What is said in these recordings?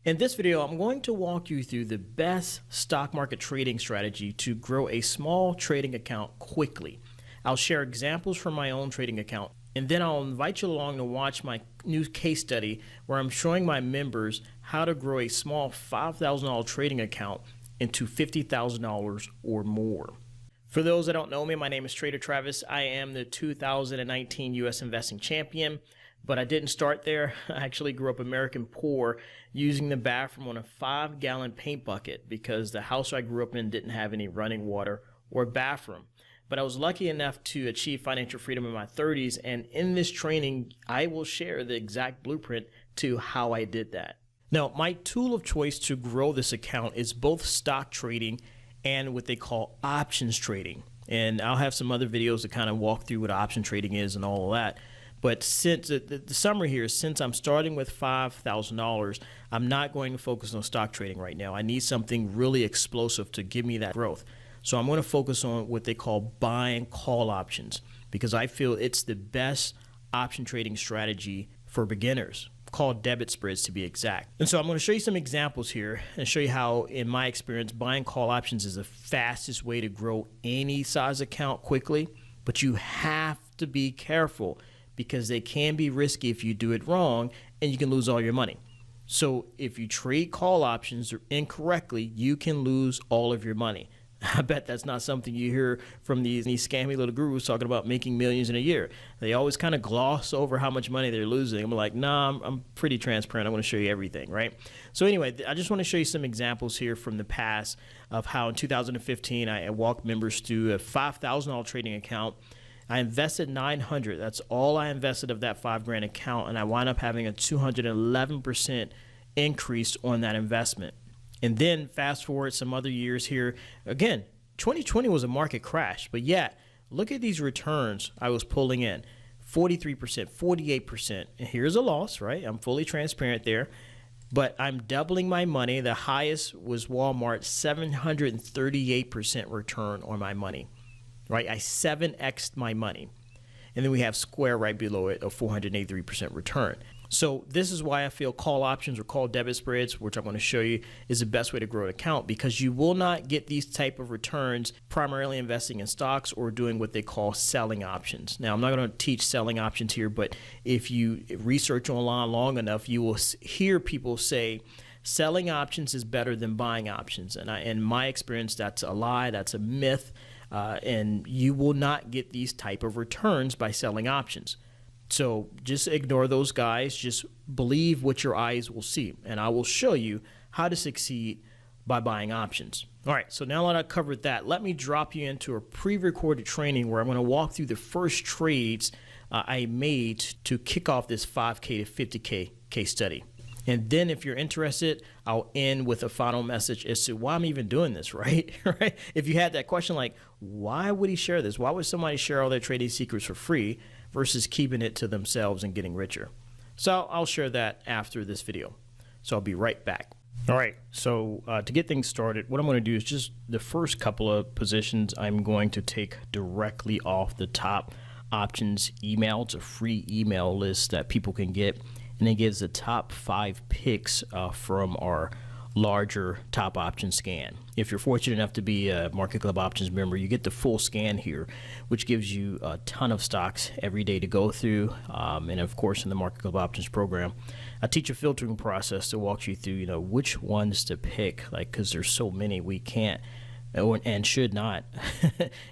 In this video, I'm going to walk you through the best stock market trading strategy to grow a small trading account quickly. I'll share examples from my own trading account, and then I'll invite you along to watch my new case study where I'm showing my members how to grow a small $5,000 trading account into $50,000 or more. For those that don't know me, my name is Trader Travis. I am the 2019 U.S. Investing Champion, but I didn't start there. I actually grew up American poor using the bathroom on a 5-gallon paint bucket because the house I grew up in didn't have any running water or bathroom. But I was lucky enough to achieve financial freedom in my 30s, and in this training, I will share the exact blueprint to how I did that. Now, my tool of choice to grow this account is both stock trading and what they call options trading. And I'll have some other videos to kind of walk through what option trading is and all of that. But since the summary here is, since I'm starting with $5,000, I'm not going to focus on stock trading right now. I need something really explosive to give me that growth. So I'm going to focus on what they call buy and call options, because I feel it's the best option trading strategy for beginners, called debit spreads to be exact. And so I'm going to show you some examples here and show you how, in my experience, buy and call options is the fastest way to grow any size account quickly. But you have to be careful, because they can be risky if you do it wrong, and you can lose all your money. So if you trade call options incorrectly, you can lose all of your money. I bet that's not something you hear from these scammy little gurus talking about making millions in a year. They always kind of gloss over how much money they're losing. I'm like, nah, I'm pretty transparent. I'm going to show you everything, right? So anyway, I just want to show you some examples here from the past of how in 2015 I walked members through a $5,000 trading account. I invested $900. That's all I invested of that $5,000 account, and I wound up having a 211% increase on that investment. And then fast forward some other years here. Again, 2020 was a market crash, but yet look at these returns I was pulling in. 43%, 48%. And here's a loss, right? I'm fully transparent there. But I'm doubling my money. The highest was Walmart, 738% return on my money. Right, I 7x'd my money. And then we have Square right below it, a 483% return. So this is why I feel call options or call debit spreads, which I'm going to show you, is the best way to grow an account, because you will not get these type of returns primarily investing in stocks or doing what they call selling options. Now, I'm not going to teach selling options here, but if you research online long enough, you will hear people say selling options is better than buying options. And in my experience, that's a lie. That's a myth. And you will not get these type of returns by selling options. So just ignore those guys. Just believe what your eyes will see. And I will show you how to succeed by buying options. All right, so now that I've covered that, let me drop you into a pre-recorded training where I'm going to walk through the first trades I made to kick off this 5K to 50K case study. And then if you're interested, I'll end with a final message as to why I'm even doing this, right? Right? If you had that question like, why would he share this? Why would somebody share all their trading secrets for free versus keeping it to themselves and getting richer? So I'll share that after this video. So I'll be right back. All right, so to get things started, what I'm going to do is just the first couple of positions I'm going to take directly off the top options email. It's a free email list that people can get. And it gives the top 5 picks from our larger top option scan. If you're fortunate enough to be a Market Club Options member, you get the full scan here, which gives you a ton of stocks every day to go through. And of course, in the Market Club Options program, I teach a filtering process to walk you through, which ones to pick, like, because there's so many we can't and should not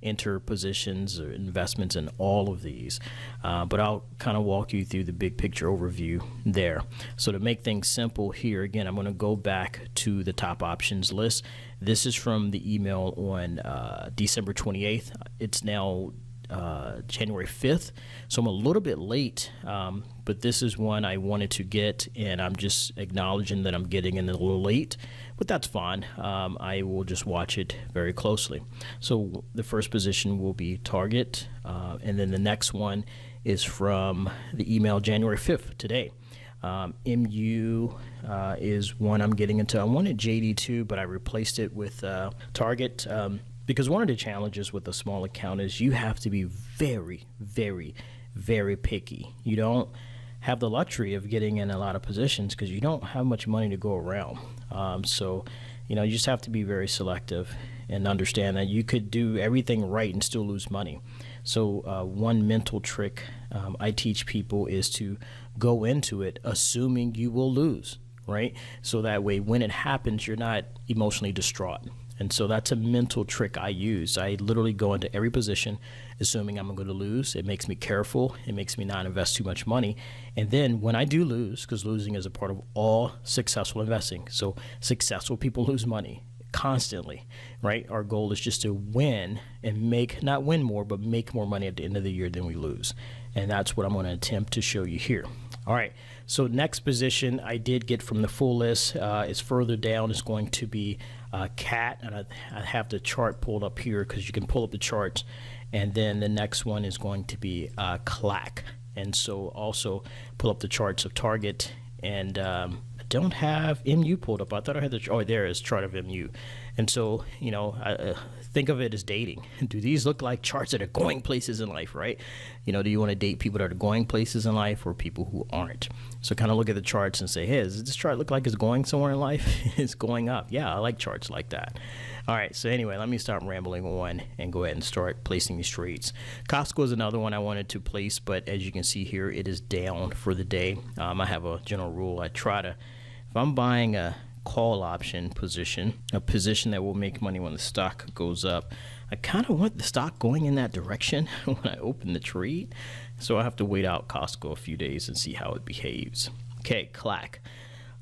enter positions or investments in all of these. But I'll kind of walk you through the big picture overview there. So to make things simple here, again, I'm going to go back to the top options list. This is from the email on December 28th. It's now January 5th, so I'm a little bit late, but this is one I wanted to get, and I'm just acknowledging that I'm getting in a little late, but that's fine. I will just watch it very closely. So the first position will be Target, and then the next one is from the email January 5th, today. MU is one I'm getting into. I wanted JD2, but I replaced it with Target. Because one of the challenges with a small account is you have to be very, very, very picky. You don't have the luxury of getting in a lot of positions because you don't have much money to go around. So, you know, you just have to be very selective and understand that you could do everything right and still lose money. So one mental trick I teach people is to go into it assuming you will lose, right? So that way when it happens, you're not emotionally distraught. And so that's a mental trick I use. I literally go into every position assuming I'm going to lose. It makes me careful. It makes me not invest too much money. And then when I do lose, because losing is a part of all successful investing. So successful people lose money constantly, right? Our goal is just to win and make, not win more, but make more money at the end of the year than we lose. And that's what I'm going to attempt to show you here. All right, so next position I did get from the full list is further down. Is going to be CAT, and I have the chart pulled up here because you can pull up the charts. And then the next one is going to be CLAC. And so also pull up the charts of Target. And I don't have MU pulled up. I thought I had the, oh, there is chart of MU. And so, you know, think of it as dating. Do these look like charts that are going places in life, right? You know, do you want to date people that are going places in life or people who aren't? So kind of look at the charts and say, hey, does this chart look like it's going somewhere in life? It's going up. Yeah, I like charts like that. All right, so anyway, let me stop rambling on and go ahead and start placing these trades. Costco is another one I wanted to place, but as you can see here, it is down for the day. I have a general rule. I try to, if I'm buying a call option position, a position that will make money when the stock goes up, I kind of want the stock going in that direction when I open the trade. So I have to wait out Costco a few days and see how it behaves. Okay, CLAC.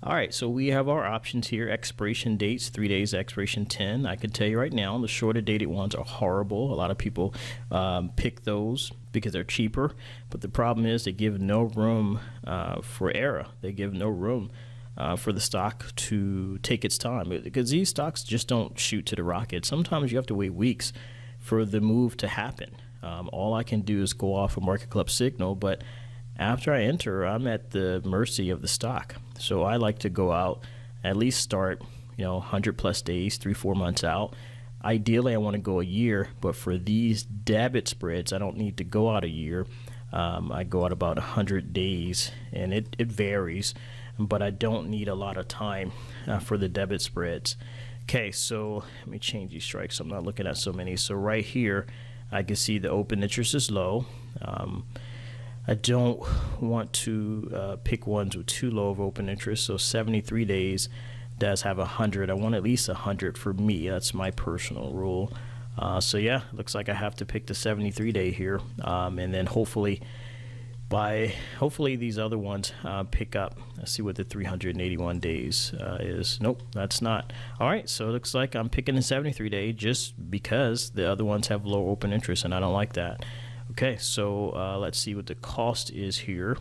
All right, so we have our options here. Expiration dates, 3 days, expiration 10. I can tell you right now, the shorter dated ones are horrible. A lot of people pick those because they're cheaper. But the problem is they give no room for error. They give no room for the stock to take its time, because these stocks just don't shoot to the rocket. Sometimes you have to wait weeks for the move to happen. All I can do is go off a market club signal, but after I enter, I'm at the mercy of the stock. So I like to go out, at least start, 100 plus days, 3-4 months out. Ideally, I want to go a year, but for these debit spreads, I don't need to go out a year. I go out about 100 days, and it varies, but I don't need a lot of time for the debit spreads. Okay, so let me change these strikes. I'm not looking at so many. So right here, I can see the open interest is low. I don't want to pick ones with too low of open interest. So 73 days does have 100. I want at least 100 for me. That's my personal rule. So yeah, looks like I have to pick the 73 day here, and then hopefully these other ones pick up. Let's see what the 381 days is. Nope, that's not. All right, so it looks like I'm picking the 73 day just because the other ones have low open interest, and I don't like that. Okay, so let's see what the cost is here.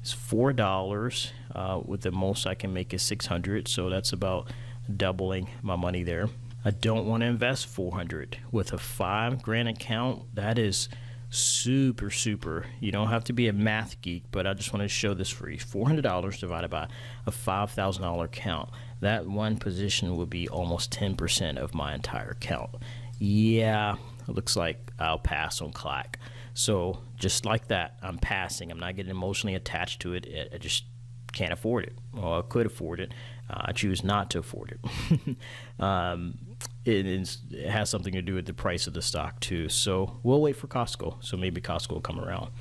It's $4. With the most I can make is 600, so that's about doubling my money there. I don't want to invest 400 with a $5,000 account. That is super. You don't have to be a math geek, but I just want to show this for you. $400 divided by a $5,000 account. That one position would be almost 10% of my entire account. Yeah, it looks like I'll pass on CLAC. So just like that, I'm passing. I'm not getting emotionally attached to it. I just can't afford it. Well, I could afford it. I choose not to afford it. It has something to do with the price of the stock too. So we'll wait for Costco. So maybe Costco will come around.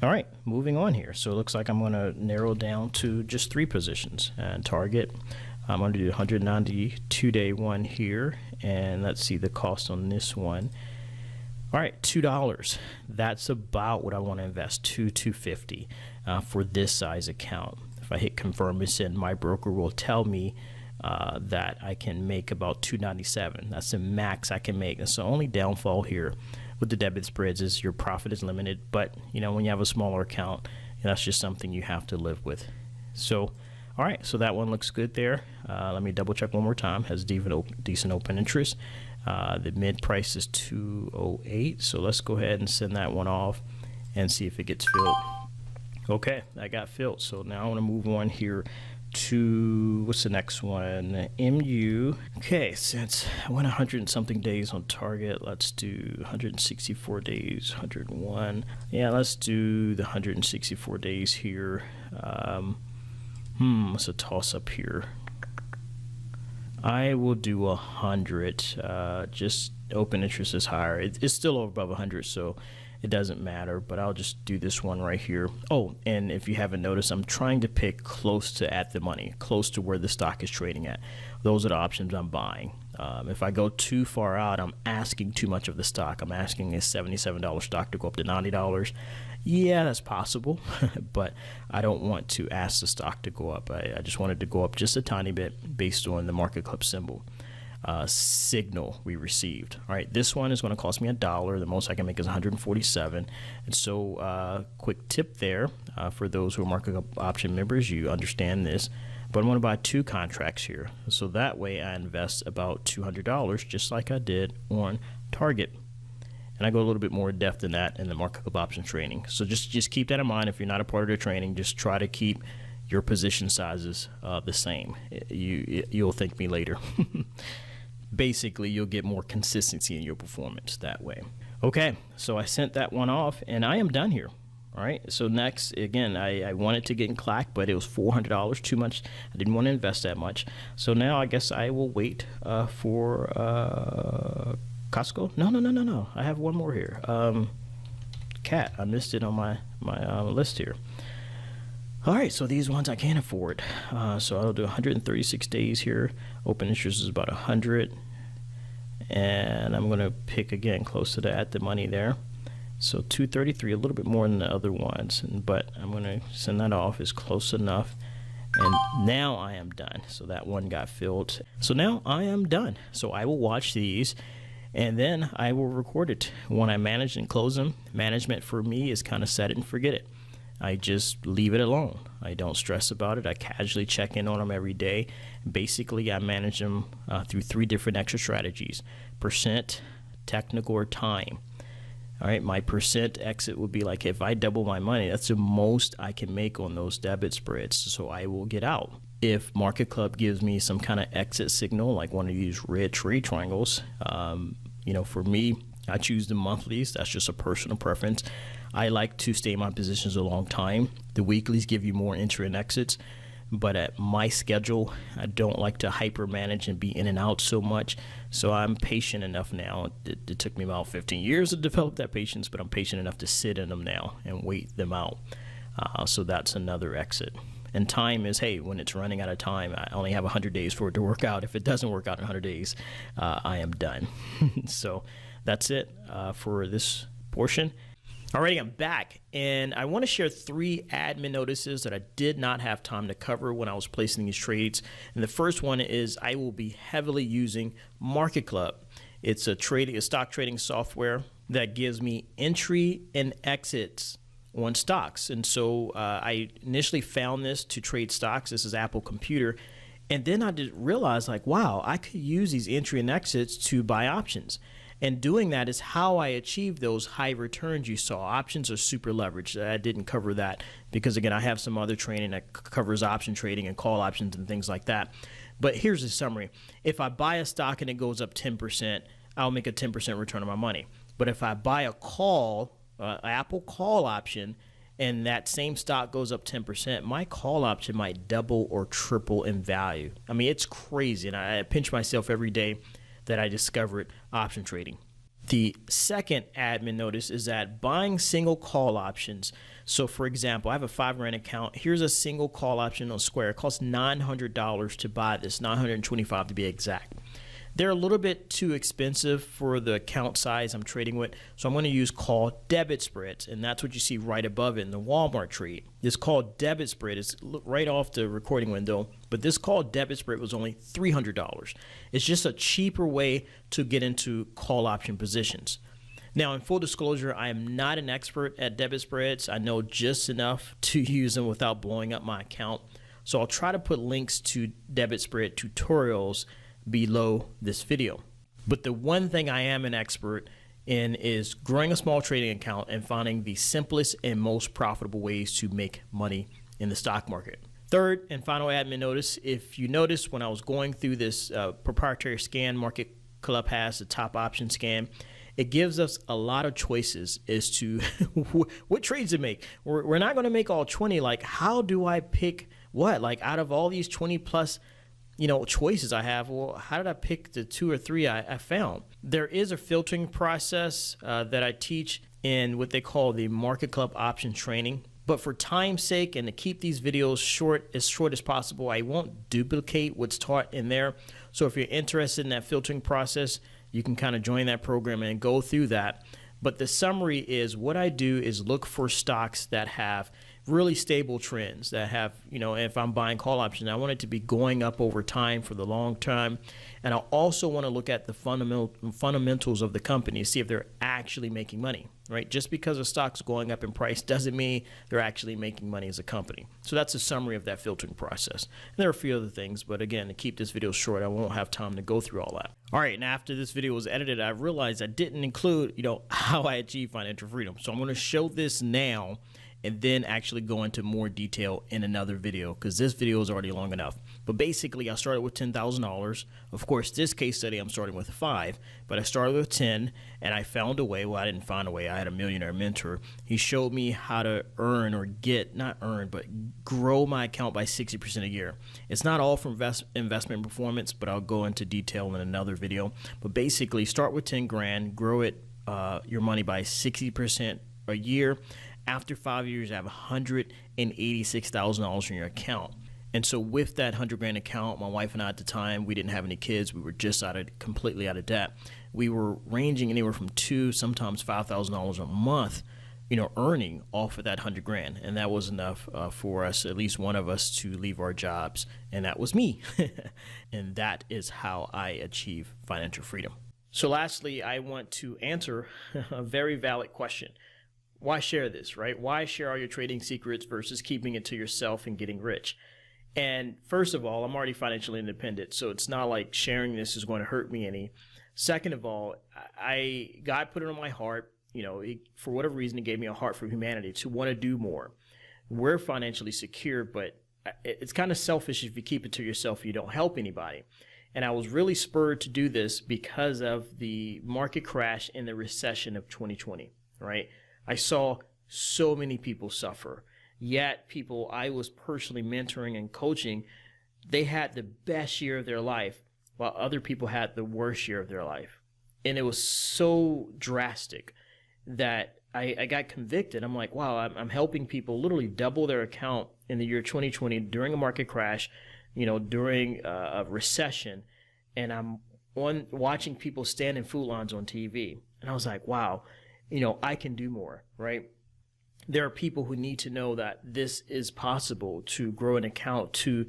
All right, moving on here. So it looks like I'm going to narrow down to just 3 positions. And Target, I'm going to do 192 day one here. And let's see the cost on this one. All right, $2. That's about what I want to invest, $250 for this size account. If I hit confirm and send, my broker will tell me that I can make about $297. That's the max I can make. That's the only downfall here with the debit spreads is your profit is limited. But when you have a smaller account, that's just something you have to live with. So, all right, so that one looks good there. Let me double check one more time. Has decent open interest. The mid price is 208, so let's go ahead and send that one off and see if it gets filled. Okay, that got filled. So now I want to move on here to, what's the next one? MU. Okay, since I went 100 and something days on target, let's do 164 days, 101. Yeah, let's do the 164 days here. What's a toss up here? I will do 100. Just open interest is higher. It's still above 100, so it doesn't matter, but I'll just do this one right here. Oh, and if you haven't noticed, I'm trying to pick close to at the money, close to where the stock is trading at. Those are the options I'm buying. If I go too far out, I'm asking too much of the stock. I'm asking a $77 stock to go up to $90. Yeah, that's possible, but I don't want to ask the stock to go up. I just wanted to go up just a tiny bit based on the market club symbol. Signal we received. All right, this one is going to cost me $1. The most I can make is 147. And so quick tip there for those who are market option members, you understand this, but I'm going to buy 2 contracts here. So that way I invest about $200 just like I did on target. And I go a little bit more in depth than that in the market club option training. So just keep that in mind. If you're not a part of the training, just try to keep your position sizes the same. You'll thank me later. Basically, you'll get more consistency in your performance that way. Okay, so I sent that one off, and I am done here. All right, so next, again, I wanted to get in Clack, but it was $400, too much. I didn't want to invest that much. So now I guess I will wait for Costco. No. I have one more here. Cat, I missed it on my list here. All right, so these ones I can't afford. So I'll do 136 days here. Open interest is about 100. And I'm going to pick, again, close to the at the money there. So 233, a little bit more than the other ones. But I'm going to send that off. It's close enough. And now I am done. So that one got filled. So now I am done. So I will watch these. And then I will record it. When I manage and close them, management for me is kind of set it and forget it. I just leave it alone. I don't stress about it. I casually check in on them every day. Basically, I manage them through 3 different extra strategies: percent, technical, or time. All right, my percent exit would be like if I double my money, that's the most I can make on those debit spreads. So I will get out. If Market Club gives me some kind of exit signal, like one of these red trade triangles, for me, I choose the monthlies. That's just a personal preference. I like to stay in my positions a long time. The weeklies give you more entry and exits, but at my schedule, I don't like to hyper manage and be in and out so much. So I'm patient enough now. It took me about 15 years to develop that patience, but I'm patient enough to sit in them now and wait them out. So that's another exit. And time is, hey, when it's running out of time, I only have 100 days for it to work out. If it doesn't work out in 100 days, I am done. So that's it for this portion. Alrighty, I'm back, and I want to share 3 admin notices that I did not have time to cover when I was placing these trades. And the first one is I will be heavily using Market Club. It's a stock trading software that gives me entry and exits on stocks. And so I initially found this to trade stocks. This is Apple Computer. And then I did realize, like, wow, I could use these entry and exits to buy options. And doing that is how I achieve those high returns you saw. Options are super leveraged. I didn't cover that because, again, I have some other training that covers option trading and call options and things like that. But here's the summary. If I buy a stock and it goes up 10%, I'll make a 10% return on my money. But if I buy a call, Apple call option, and that same stock goes up 10%, my call option might double or triple in value. I mean, it's crazy, and I pinch myself every day that I discovered option trading. The second admin notice is that buying single call options. So for example, I have a $5,000 account. Here's a single call option on Square. It costs $900 to buy this, $925 to be exact. They're a little bit too expensive for the account size I'm trading with, so I'm going to use call debit spreads, and that's what you see right above it in the Walmart trade. This call debit spread is right off the recording window, but this call debit spread was only $300. It's just a cheaper way to get into call option positions. Now, in full disclosure, I am not an expert at debit spreads. I know just enough to use them without blowing up my account, so I'll try to put links to debit spread tutorials below this video. But the one thing I am an expert in is growing a small trading account and finding the simplest and most profitable ways to make money in the stock market. Third and final admin notice, if you notice when I was going through this proprietary scan, Market Club has the top option scan, it gives us a lot of choices as to what trades to make. We're not going to make all 20. Like, how do I pick what? Like, out of all these 20 plus, choices I have, well, how did I pick the 2 or 3 I found? There is a filtering process that I teach in what they call the Market Club option training. But for time's sake and to keep these videos short as possible, I won't duplicate what's taught in there. So if you're interested in that filtering process, you can kind of join that program and go through that. But the summary is what I do is look for stocks that have really stable trends, that have, if I'm buying call options, I want it to be going up over time for the long term. And I also want to look at the fundamentals of the company, see if they're actually making money, right? Just because a stock's going up in price doesn't mean they're actually making money as a company. So that's a summary of that filtering process. And there are a few other things, but again, to keep this video short, I won't have time to go through all that. All right, and after this video was edited, I realized I didn't include, how I achieve financial freedom. So I'm going to show this now and then actually go into more detail in another video because this video is already long enough. But basically, I started with $10,000. Of course, this case study, I'm starting with 5, but I started with 10 and I found a way. Well, I didn't find a way. I had a millionaire mentor. He showed me how to earn or not earn, but grow my account by 60% a year. It's not all from investment performance, but I'll go into detail in another video. But basically, start with 10 grand, grow it, your money by 60% a year. After 5 years, you have $186,000 in your account. And so with that 100 grand account, my wife and I at the time, we didn't have any kids. We were just completely out of debt. We were ranging anywhere from $2,000, sometimes $5,000 a month, earning off of that 100 grand. And that was enough for us, at least one of us, to leave our jobs. And that was me. And that is how I achieve financial freedom. So lastly, I want to answer a very valid question. Why share this, right? Why share all your trading secrets versus keeping it to yourself and getting rich? And first of all, I'm already financially independent, so it's not like sharing this is going to hurt me any. Second of all, God put it on my heart, for whatever reason, He gave me a heart for humanity to want to do more. We're financially secure, but it's kind of selfish if you keep it to yourself, you don't help anybody. And I was really spurred to do this because of the market crash and the recession of 2020, right? I saw so many people suffer, yet people I was personally mentoring and coaching, they had the best year of their life while other people had the worst year of their life. And it was so drastic that I got convicted. I'm like, wow, I'm helping people literally double their account in the year 2020 during a market crash, during a recession. And I'm watching people stand in food lines on TV. And I was like, wow. I can do more, right? There are people who need to know that this is possible to grow an account to,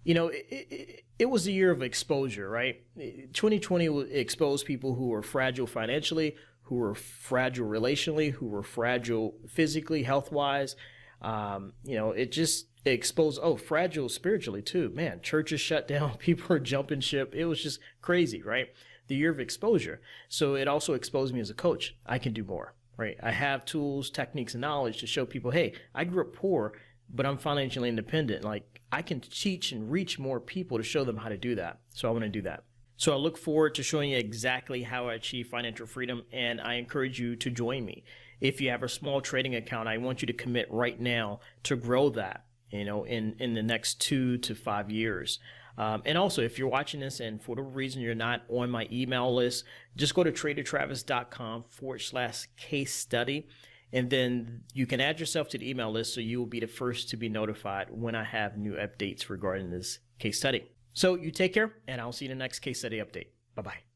it was a year of exposure, right? 2020 exposed people who were fragile financially, who were fragile relationally, who were fragile physically, health-wise. It just exposed, fragile spiritually too. Man, churches shut down, people are jumping ship. It was just crazy, right? The year of exposure. So it also exposed me as a coach. I can do more, right? I have tools, techniques, and knowledge to show people, hey, I grew up poor, but I'm financially independent. Like, I can teach and reach more people to show them how to do that. So I want to do that. So I look forward to showing you exactly how I achieve financial freedom, and I encourage you to join me. If you have a small trading account, I want you to commit right now to grow that, in the next 2 to 5 years. And also, if you're watching this and for whatever reason you're not on my email list, just go to tradertravis.com/case study. And then you can add yourself to the email list so you will be the first to be notified when I have new updates regarding this case study. So you take care, and I'll see you in the next case study update. Bye-bye.